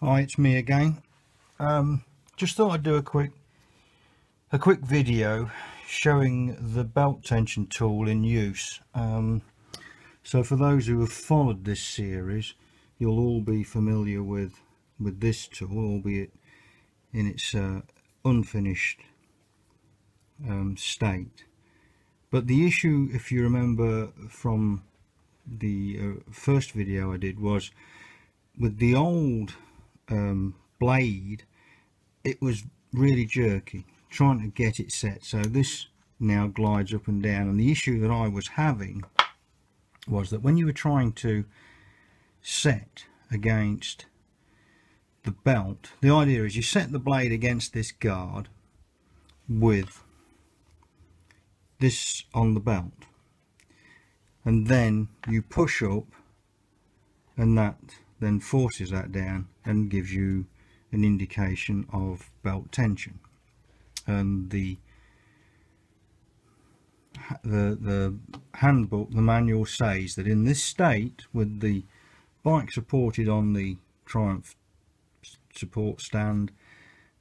Hi, it's me again. Just thought I'd do a quick video showing the belt tension tool in use. So for those who have followed this series, you'll all be familiar with this tool, albeit in its unfinished state. But the issue, if you remember from the first video I did, was with the old blade, it was really jerky trying to get it set. So this now glides up and down, and the issue that I was having was that when you were trying to set against the belt, the idea is you set the blade against this guard with this on the belt, and then you push up, and that then forces that down and gives you an indication of belt tension. And the handbook, the manual, says that in this state, with the bike supported on the Triumph support stand,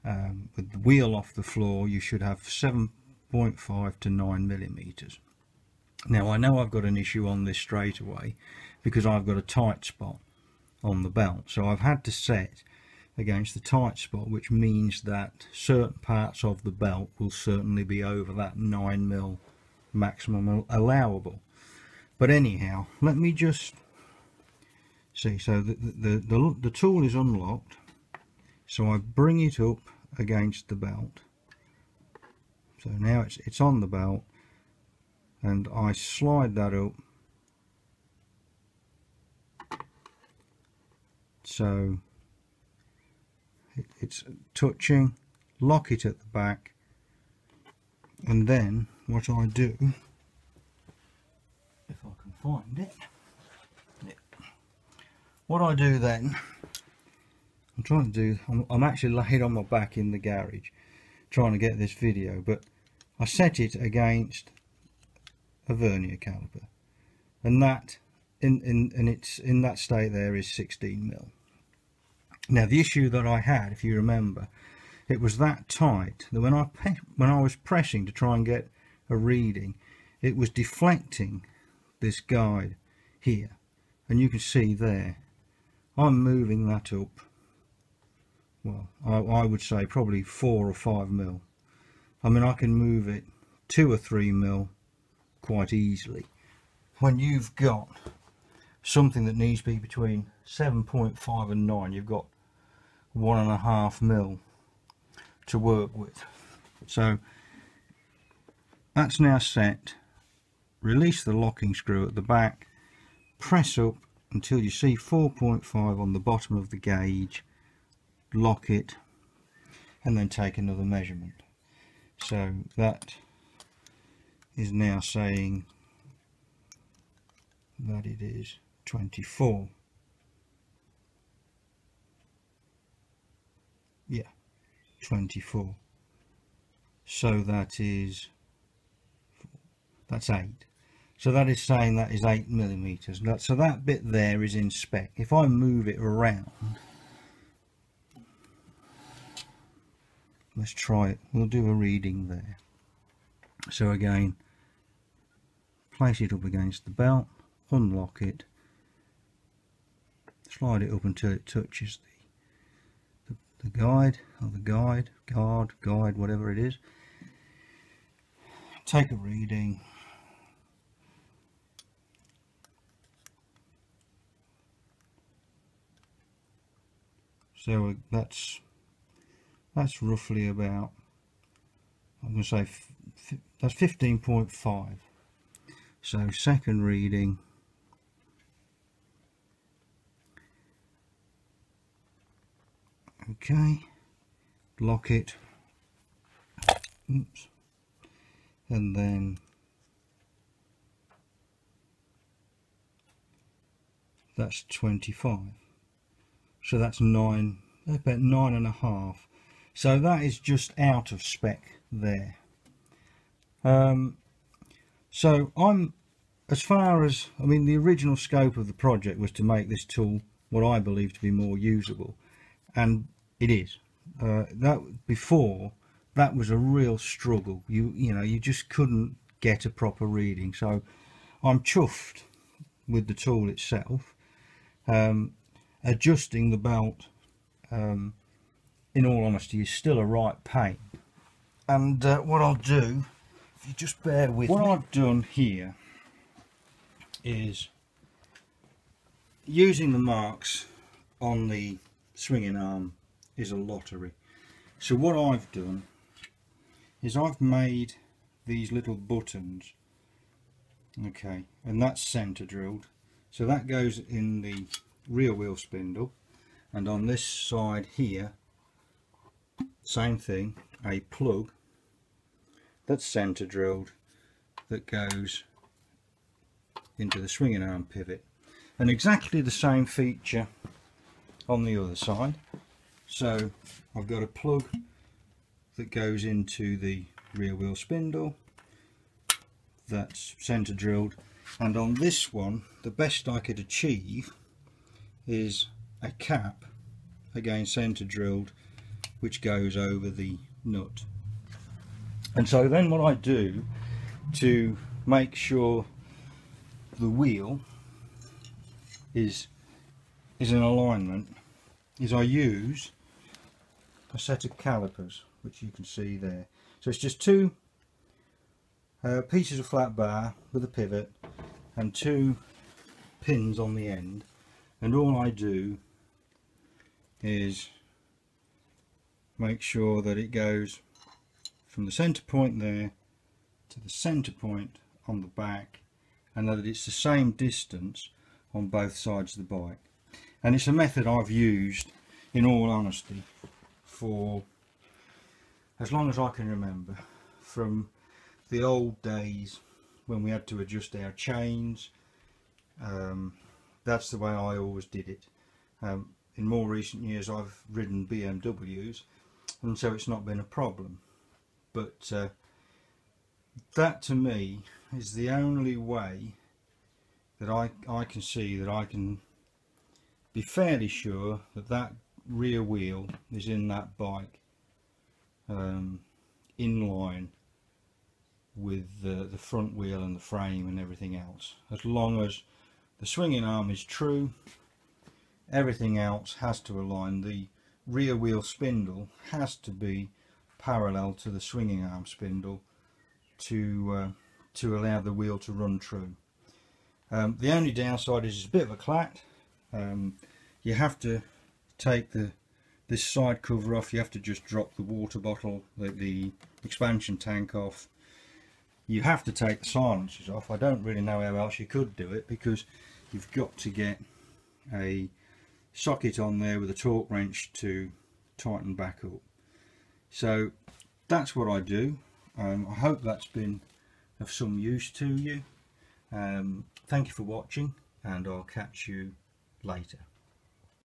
with the wheel off the floor, you should have 7.5 to 9 millimeters. Now I know I've got an issue on this straight away because I've got a tight spot on the belt, so I've had to set against the tight spot, which means that certain parts of the belt will certainly be over that 9mm maximum allowable. But anyhow, let me just see. So the tool is unlocked, so I bring it up against the belt. So now it's on the belt, and I slide that up so it's touching, lock it at the back, and then what I do, if I can find it, what I do then, I'm actually laid on my back in the garage trying to get this video, but I set it against a vernier caliper, and that it's in that state there is 16mm. Now the issue that I had, if you remember, it was that tight that when I was pressing to try and get a reading, it was deflecting this guide here, and you can see there I'm moving that up, well, I would say probably 4 or 5mm. I mean, I can move it 2 or 3mm quite easily. When you've got something that needs to be between 7.5 and 9, you've got 1.5mm to work with. So that's now set. Release the locking screw at the back, press up until you see 4.5 on the bottom of the gauge, lock it, and then take another measurement. So that is now saying that it is 24. Yeah, 24. So that's 8. So that is saying that is 8mm. So that bit there is in spec. If I move it around, let's try it. We'll do a reading there. So again, place it up against the belt, unlock it, slide it up until it touches the guide, or the guide, whatever it is. Take a reading. So that's roughly about, I'm going to say that's 15.5. So second reading, okay, lock it, oops, and then that's 25. So that's 9, about 9.5. So that is just out of spec there. So I'm, as far as, I mean, the original scope of the project was to make this tool what I believe to be more usable, and it is. That before, that was a real struggle. You know, you just couldn't get a proper reading. So I'm chuffed with the tool itself. Adjusting the belt, in all honesty, is still a right pain. And what I'll do, if you just bear with me, what I've done here is using the marks on the swinging arm is a lottery. So what I've done is I've made these little buttons, okay, and that's center drilled, so that goes in the rear wheel spindle, and on this side here, same thing, a plug that's center drilled that goes into the swinging arm pivot, and exactly the same feature on the other side. So I've got a plug that goes into the rear wheel spindle that's center drilled, and on this one the best I could achieve is a cap, again center drilled, which goes over the nut. And so then what I do to make sure the wheel is in alignment is I use a set of calipers, which you can see there. So it's just two pieces of flat bar with a pivot and two pins on the end, and all I do is make sure that it goes from the center point there to the center point on the back, and that it's the same distance on both sides of the bike. And it's a method I've used, in all honesty, for as long as I can remember, from the old days when we had to adjust our chains. That's the way I always did it. In more recent years I've ridden BMWs, and so it's not been a problem, but that to me is the only way that I can see that I can be fairly sure that that rear wheel is in that bike in line with the front wheel and the frame and everything else. As long as the swinging arm is true, everything else has to align. The rear wheel spindle has to be parallel to the swinging arm spindle to allow the wheel to run true. The only downside is it's a bit of a clat. You have to take this side cover off. You have to just drop the water bottle, the expansion tank off. You have to take the silencers off. I don't really know how else you could do it, because you've got to get a socket on there with a torque wrench to tighten back up. So that's what I do. I hope that's been of some use to you. Thank you for watching, and I'll catch you later.